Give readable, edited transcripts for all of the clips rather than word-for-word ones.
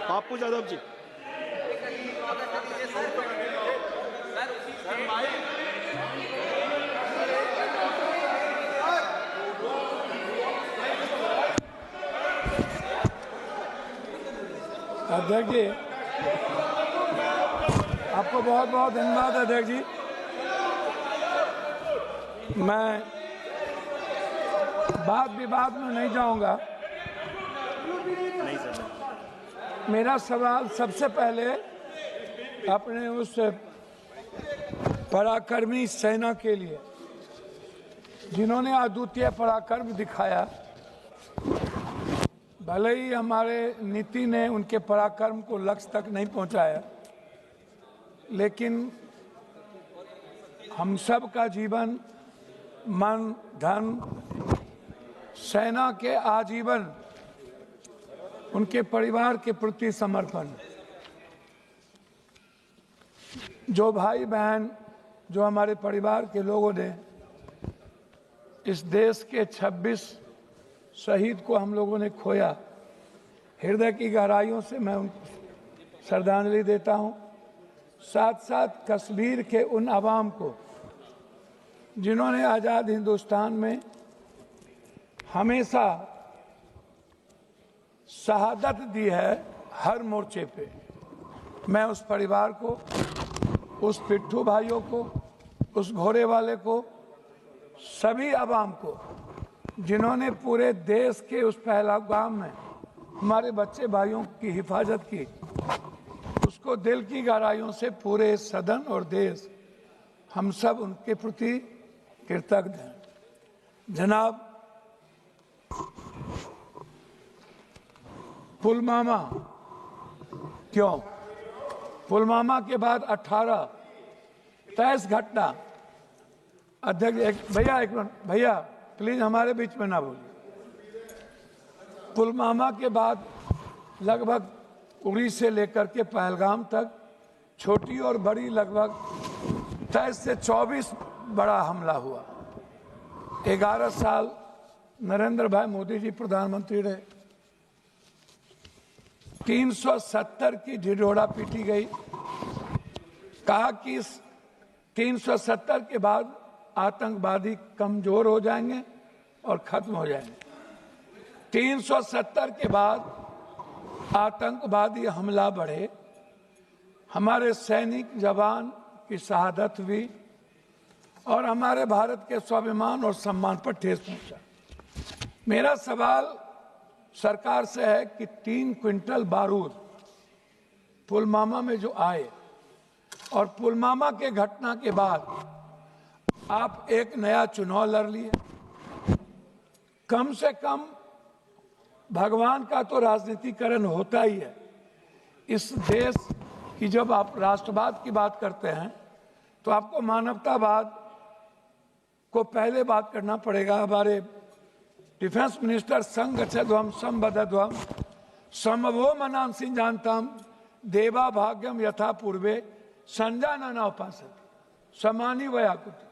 बापू यादव जी। अध्यक्ष जी, आपको बहुत बहुत धन्यवाद अध्यक्ष जी। मैं वाद विवाद में नहीं जाऊंगा। मेरा सवाल सबसे पहले अपने उस पराक्रमी सेना के लिए जिन्होंने अद्वितीय पराक्रम दिखाया। भले ही हमारे नीति ने उनके पराक्रम को लक्ष्य तक नहीं पहुंचाया, लेकिन हम सब का जीवन, मन, धन, सेना के आजीवन उनके परिवार के प्रति समर्पण। जो भाई बहन, जो हमारे परिवार के लोगों ने इस देश के 26 शहीद को हम लोगों ने खोया, हृदय की गहराइयों से मैं उनको श्रद्धांजलि देता हूं। साथ साथ कश्मीर के उन अवाम को जिन्होंने आज़ाद हिंदुस्तान में हमेशा शहादत दी है हर मोर्चे पे, मैं उस परिवार को, उस पिट्ठू भाइयों को, उस घोड़े वाले को, सभी अवाम को जिन्होंने पूरे देश के उस पहलगाम में हमारे बच्चे भाइयों की हिफाजत की, उसको दिल की गहराइयों से पूरे सदन और देश, हम सब उनके प्रति कृतज्ञ हैं। जनाब, पुलवामा क्यों? पुलवामा के बाद 18 तेईस घटना। अध्यक्ष भैया, एक मिनट भैया, प्लीज हमारे बीच में ना बोलिए। पुलवामा के बाद लगभग उड़ी से लेकर के पहलगाम तक छोटी और बड़ी लगभग 23 से 24 बड़ा हमला हुआ। 11 साल नरेंद्र भाई मोदी जी प्रधानमंत्री रहे। 370 की ढिढोरा पीटी गई। कहा कि 370 के बाद आतंकवादी कमजोर हो जाएंगे और खत्म हो जाएंगे। 370 के बाद आतंकवादी हमला बढ़े, हमारे सैनिक जवान की शहादत हुई और हमारे भारत के स्वाभिमान और सम्मान पर ठेस पहुंचा। मेरा सवाल सरकार से है कि 3 क्विंटल बारूद पुलवामा में जो आए और पुलवामा के घटना के बाद आप एक नया चुनाव लड़ लिए। कम से कम भगवान का तो राजनीतिकरण होता ही है। इस देश की जब आप राष्ट्रवाद की बात करते हैं तो आपको मानवतावाद को पहले बात करना पड़ेगा। हमारे डिफेंस मिनिस्टर संगच्छध्वम संबद्धध्वम समवो मनांसि जानताम देवा भाग्यम यथा पूर्वे संजानना उपासते समानी वयाकुति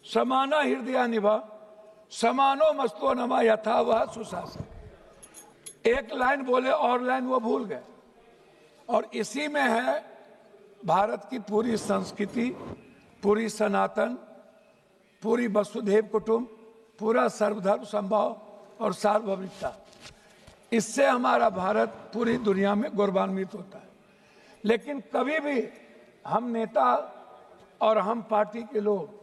समाना हृदया निभा समानो मस्तो नमा यथा वह सुशासन। एक लाइन बोले और लाइन वो भूल गए। और इसी में है भारत की पूरी संस्कृति, पूरी सनातन, पूरी वसुधैव कुटुंब, पूरा सर्वधर्म संभाव और सार्वभौमिकता। इससे हमारा भारत पूरी दुनिया में गौरवान्वित होता है। लेकिन कभी भी हम नेता और हम पार्टी के लोग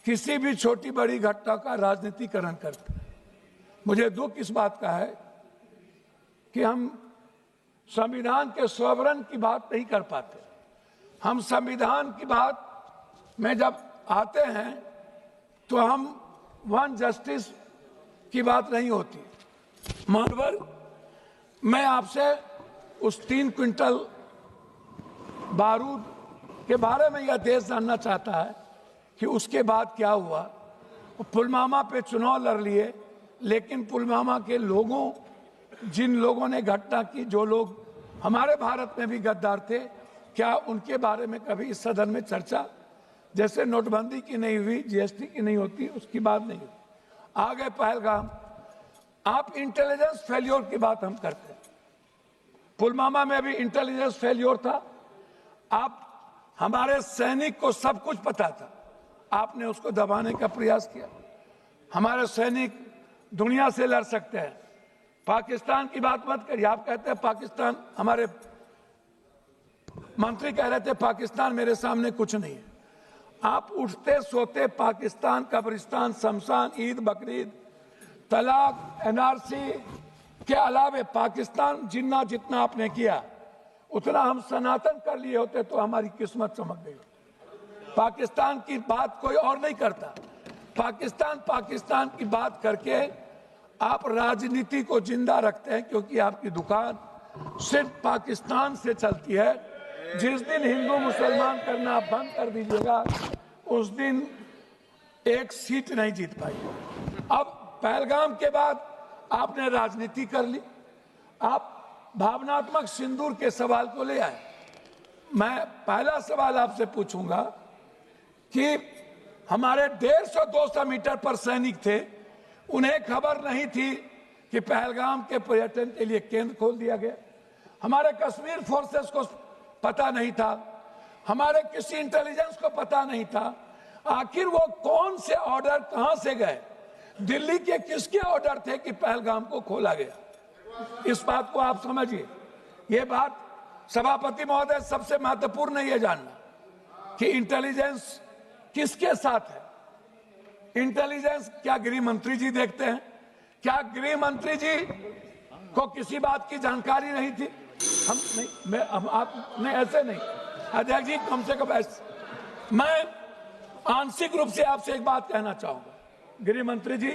किसी भी छोटी बड़ी घटना का राजनीतिकरण करते हैं। मुझे दुख इस बात का है कि हम संविधान के स्वरण की बात नहीं कर पाते। हम संविधान की बात में जब आते हैं तो हम वन जस्टिस की बात नहीं होती। मानवर, मैं आपसे उस 3 क्विंटल बारूद के बारे में यह देश जानना चाहता है कि उसके बाद क्या हुआ। पुलवामा पे चुनाव लड़ लिए, लेकिन पुलवामा के लोगों, जिन लोगों ने घटना की, जो लोग हमारे भारत में भी गद्दार थे, क्या उनके बारे में कभी इस सदन में चर्चा, जैसे नोटबंदी की नहीं हुई, जीएसटी की नहीं होती, उसकी बात नहीं हुई। आ गए पहलगाम। आप इंटेलिजेंस फेल्योर की बात हम करते हैं। पुलवामा में भी इंटेलिजेंस फेल्योर था। आप हमारे सैनिक को सब कुछ पता था, आपने उसको दबाने का प्रयास किया। हमारे सैनिक दुनिया से लड़ सकते हैं। पाकिस्तान की बात मत करिए, आप कहते हैं पाकिस्तान, हमारे मंत्री कह रहे थे पाकिस्तान मेरे सामने कुछ नहीं है। आप उठते सोते पाकिस्तान, कब्रिस्तान, शमशान, ईद, बकरीद, तलाक, एनआरसी के अलावे पाकिस्तान जितना आपने किया उतना हम सनातन कर लिए होते तो हमारी किस्मत चमक गई। पाकिस्तान की बात कोई और नहीं करता। पाकिस्तान की बात करके आप राजनीति को जिंदा रखते हैं, क्योंकि आपकी दुकान सिर्फ पाकिस्तान से चलती है। जिस दिन हिंदू मुसलमान करना बंद कर दीजिएगा उस दिन एक सीट नहीं जीत पाएगी। अब पहलगाम के बाद आपने राजनीति कर ली, आप भावनात्मक सिंदूर के सवाल को ले आए। मैं पहला सवाल आपसे पूछूंगा कि हमारे 150-200 मीटर पर सैनिक थे, उन्हें खबर नहीं थी कि पहलगाम के पर्यटन के लिए केंद्र खोल दिया गया। हमारे कश्मीर फोर्सेस को पता नहीं था, हमारे किसी इंटेलिजेंस को पता नहीं था। आखिर वो कौन से ऑर्डर कहां से गए, दिल्ली के किसके ऑर्डर थे कि पहलगाम को खोला गया? इस बात को आप समझिए। ये बात सभापति महोदय, सबसे महत्वपूर्ण ये जानना कि इंटेलिजेंस किसके साथ है। इंटेलिजेंस क्या गृह मंत्री जी देखते हैं? क्या गृह मंत्री जी को किसी बात की जानकारी नहीं थी? हम नहीं, आप नहीं, ऐसे नहीं अध्यक्ष जी, कम से कम ऐसे। मैं आंशिक रूप से आपसे एक बात कहना चाहूंगा, गृह मंत्री जी,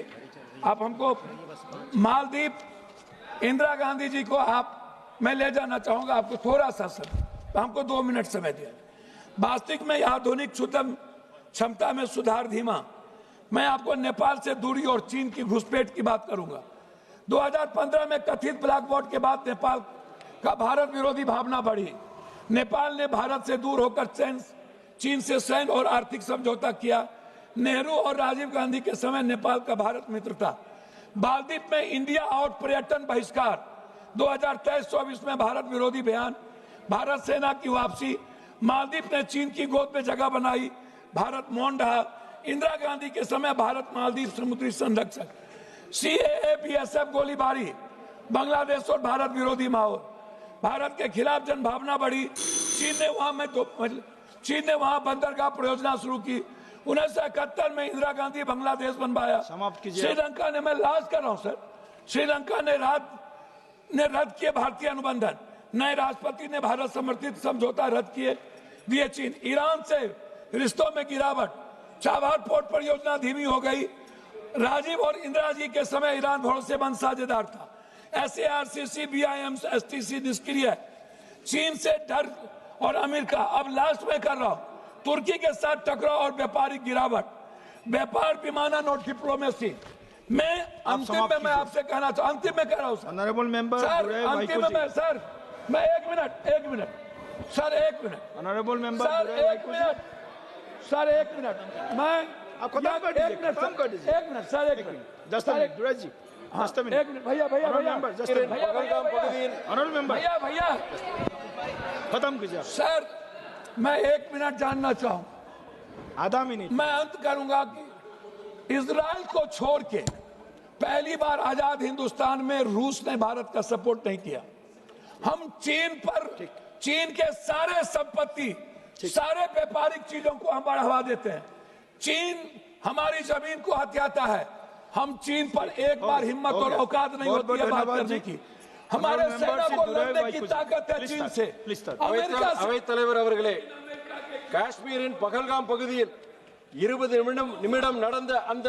आप हमको मालदीव इंदिरा गांधी जी को मैं ले जाना चाहूंगा। आपको थोड़ा सा समय, हमको 2 मिनट समय दिया। वास्तविक में आधुनिक शुद्धम क्षमता में सुधार धीमा। मैं आपको नेपाल से दूरी और चीन की घुसपैठ की बात करूंगा। 2015 में कथित ब्लैक बॉट के बाद नेपाल का भारत विरोधी भावना बढ़ी। नेपाल ने भारत से दूर होकर चीन से सैन्य और आर्थिक समझौता किया। नेहरू और राजीव गांधी के समय नेपाल का भारत मित्र था। मालदीव में इंडिया आउट पर्यटन बहिष्कार, 2023-24 में भारत विरोधी बयान, भारत सेना की वापसी, मालदीव ने चीन की गोद में जगह बनाई, भारत मौन रहा। इंदिरा गांधी के समय भारत मालदीव समुद्री संरक्षक, सीएए बीएसएफ गोलीबारी, बांग्लादेश और भारत विरोधी माहौल, भारत के खिलाफ जनभावना बढ़ी। चीन ने वहां बंदरगाह परियोजना शुरू की। 1971 में इंदिरा गांधी बांग्लादेश बनवाया। श्रीलंका ने, मैं लास्ट कर रहा हूं सर, श्रीलंका ने रद्द किए भारतीय अनुबंधन, नए राष्ट्रपति ने भारत समर्थित समझौता रद्द किए दिए चीन। ईरान से रिश्तों में गिरावट, चाबहार पोर्ट परियोजना धीमी हो गई। राजीव और इंदिरा जी के समय ईरान भरोसेमंद साझेदार था। SARCC, BIM, STC निष्क्रिय। चीन से डर और अमेरिका, अब लास्ट में कर रहा हूं, तुर्की के साथ टकराव और व्यापारिक गिरावट, व्यापार विमानन और डिप्लोमेसी। मैं अंतिम में मैं आपसे कहना चाहूँ, अंतिम में कह रहा हूँ सर, ऑनरेबल मेंबर सर, अंतिम में सर, मैं एक मिनट सर, एक मिनट ऑनरेबल मेंबर सर, एक मिनट सर, एक मिनट, मैं आपको खत्म कर दीजिए, खत्म कर दीजिए। एक मिनट सर, एक minute, just a minute Durai ji, just a minute, एक मिनट भैया ऑनरेबल मेंबर भैया खत्म कीजिए सर। मैं 1 मिनट जानना चाहूँ, आधा मिनट। मैं अंत करूंगा कि इजराइल को छोड़ के पहली बार आजाद हिंदुस्तान में रूस ने भारत का सपोर्ट नहीं किया। हम चीन के सारे संपत्ति, सारे व्यापारिक चीजों को हम बढ़ावा देते हैं। चीन हमारी जमीन को हथियाता है। हम चीन पर एक बार हिम्मत और औकात नहीं होती है बात करने की। हमारे सेना को लड़ने की ताकत है चीन से। अमेरिका से। அவைத் தலைவர் அவர்களே, காஷ்மீரின் பகல்காம் பகுதியில் 20 நிமிடம் நடந்த அந்த